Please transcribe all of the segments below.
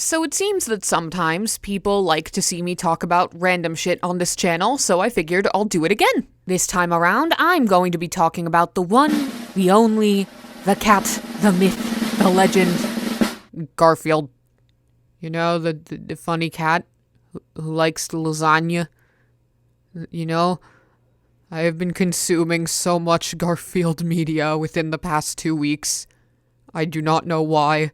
So it seems that sometimes people like to see me talk about random shit on this channel, so I figured I'll do it again. This time around, I'm going to be talking about the one, the only, the cat, the myth, the legend, Garfield. You know, the funny cat who likes the lasagna. You know, I have been consuming so much Garfield media within the past 2 weeks. I do not know why.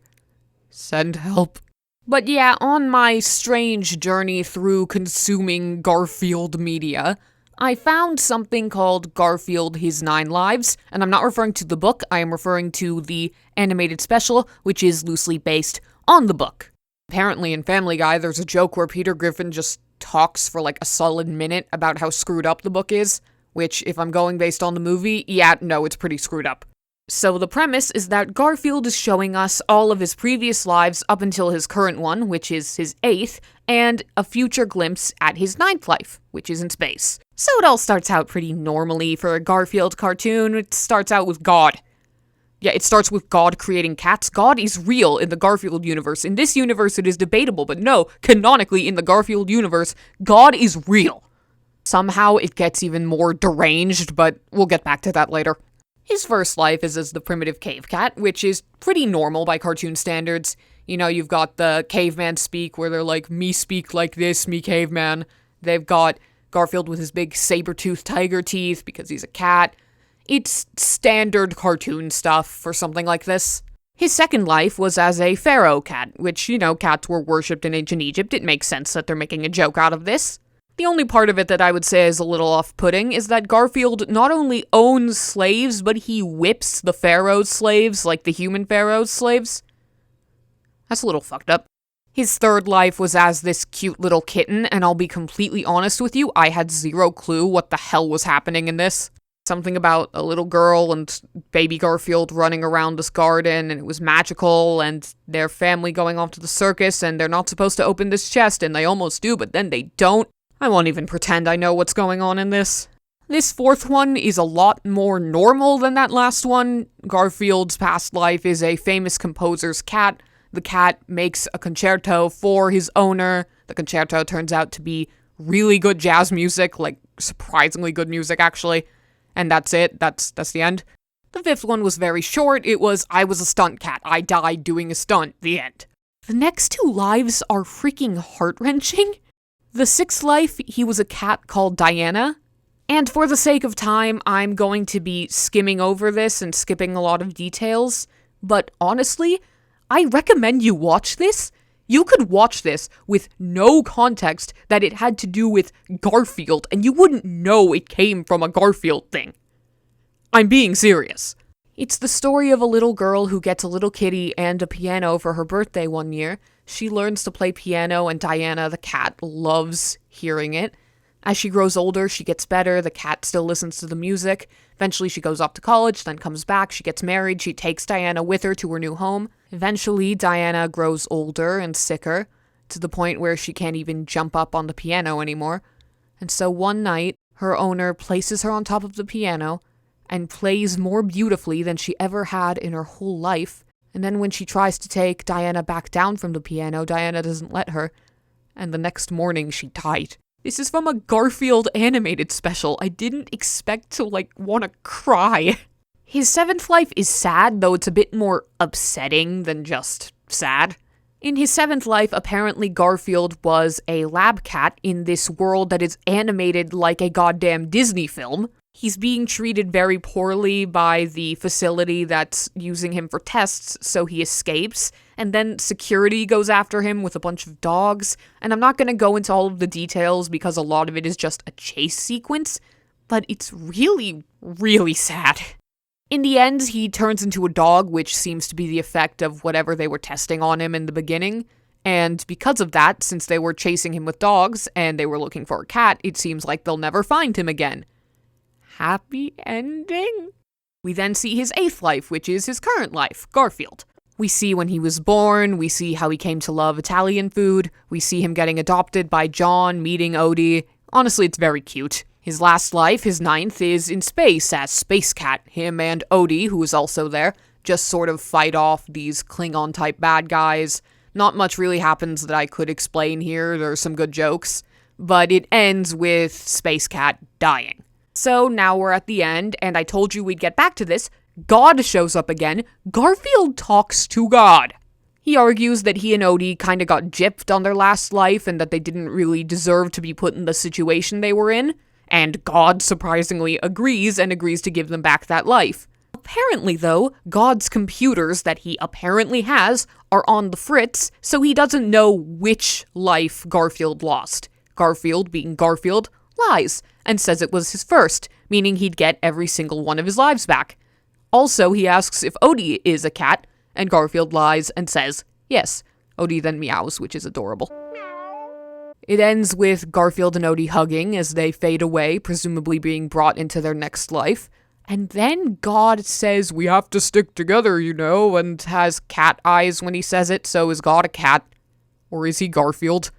Send help. But yeah, on my strange journey through consuming Garfield media, I found something called Garfield His 9 Lives, and I'm not referring to the book, I am referring to the animated special, which is loosely based on the book. Apparently in Family Guy, there's a joke where Peter Griffin just talks for like a solid minute about how screwed up the book is, which, if I'm going based on the movie, yeah, no, it's pretty screwed up. So the premise is that Garfield is showing us all of his previous lives up until his current one, which is his 8th, and a future glimpse at his 9th life, which is in space. So it all starts out pretty normally for a Garfield cartoon. It starts out with God. Yeah, it starts with God creating cats. God is real in the Garfield universe. In this universe, it is debatable, but no, canonically in the Garfield universe, God is real. Somehow it gets even more deranged, but we'll get back to that later. His first life is as the primitive cave cat, which is pretty normal by cartoon standards. You know, you've got the caveman speak, where they're like, me speak like this, me caveman. They've got Garfield with his big saber-toothed tiger teeth, because he's a cat. It's standard cartoon stuff for something like this. His second life was as a pharaoh cat, which, you know, cats were worshipped in ancient Egypt. It makes sense that they're making a joke out of this. The only part of it that I would say is a little off-putting is that Garfield not only owns slaves, but he whips the pharaoh's slaves like the human pharaoh's slaves. That's a little fucked up. His third life was as this cute little kitten, and I'll be completely honest with you, I had zero clue what the hell was happening in this. Something about a little girl and baby Garfield running around this garden, and it was magical, and their family going off to the circus, and they're not supposed to open this chest, and they almost do, but then they don't. I won't even pretend I know what's going on in this. This fourth one is a lot more normal than that last one. Garfield's past life is a famous composer's cat. The cat makes a concerto for his owner. The concerto turns out to be really good jazz music, like surprisingly good music actually. And that's it. That's the end. The fifth one was very short. It was, I was a stunt cat. I died doing a stunt. The end. The next 2 lives are freaking heart-wrenching. The 6th life, he was a cat called Diana. And for the sake of time, I'm going to be skimming over this and skipping a lot of details. But honestly, I recommend you watch this. You could watch this with no context that it had to do with Garfield, and you wouldn't know it came from a Garfield thing. I'm being serious. It's the story of a little girl who gets a little kitty and a piano for her birthday one year. She learns to play piano, and Diana, the cat, loves hearing it. As she grows older, she gets better. The cat still listens to the music. Eventually, she goes off to college, then comes back. She gets married. She takes Diana with her to her new home. Eventually, Diana grows older and sicker, to the point where she can't even jump up on the piano anymore. And so one night, her owner places her on top of the piano and plays more beautifully than she ever had in her whole life. And then when she tries to take Diana back down from the piano, Diana doesn't let her. And the next morning, she died. This is from a Garfield animated special. I didn't expect to, want to cry. His 7th life is sad, though it's a bit more upsetting than just sad. In his 7th life, apparently Garfield was a lab cat in this world that is animated like a goddamn Disney film. He's being treated very poorly by the facility that's using him for tests, so he escapes, and then security goes after him with a bunch of dogs, and I'm not going to go into all of the details because a lot of it is just a chase sequence, but it's really, really sad. In the end, he turns into a dog, which seems to be the effect of whatever they were testing on him in the beginning, and because of that, since they were chasing him with dogs, and they were looking for a cat, it seems like they'll never find him again. Happy ending? We then see his 8th life, which is his current life, Garfield. We see when he was born, we see how he came to love Italian food, we see him getting adopted by John, meeting Odie. Honestly, it's very cute. His last life, his 9th, is in space as Space Cat. Him and Odie, who is also there, just sort of fight off these Klingon-type bad guys. Not much really happens that I could explain here. There's some good jokes. But it ends with Space Cat dying. So now we're at the end, and I told you we'd get back to this. God shows up again. Garfield talks to God. He argues that he and Odie kind of got gypped on their last life and that they didn't really deserve to be put in the situation they were in. And God surprisingly agrees and agrees to give them back that life. Apparently, though, God's computers that he apparently has are on the fritz, so he doesn't know which life Garfield lost. Garfield, being Garfield, lies and says it was his first, meaning he'd get every single one of his lives back. Also, he asks if Odie is a cat, and Garfield lies and says yes. Odie then meows, which is adorable. It ends with Garfield and Odie hugging as they fade away, presumably being brought into their next life. And then God says, we have to stick together, you know, and has cat eyes when he says it, so is God a cat? Or is he Garfield?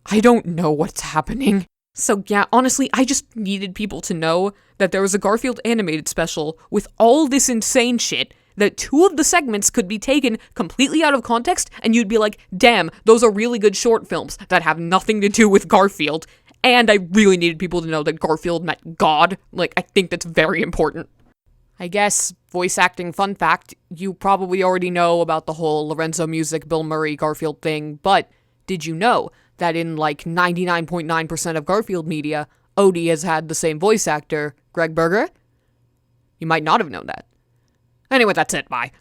I don't know what's happening. So yeah, honestly, I just needed people to know that there was a Garfield animated special with all this insane shit, that 2 of the segments could be taken completely out of context, and you'd be like, damn, those are really good short films that have nothing to do with Garfield. And I really needed people to know that Garfield met God. Like, I think that's very important. I guess, voice acting fun fact, you probably already know about the whole Lorenzo Music, Bill Murray, Garfield thing, but did you know that in like 99.9% of Garfield media, Odie has had the same voice actor, Greg Berger? You might not have known that. Anyway, that's it, bye.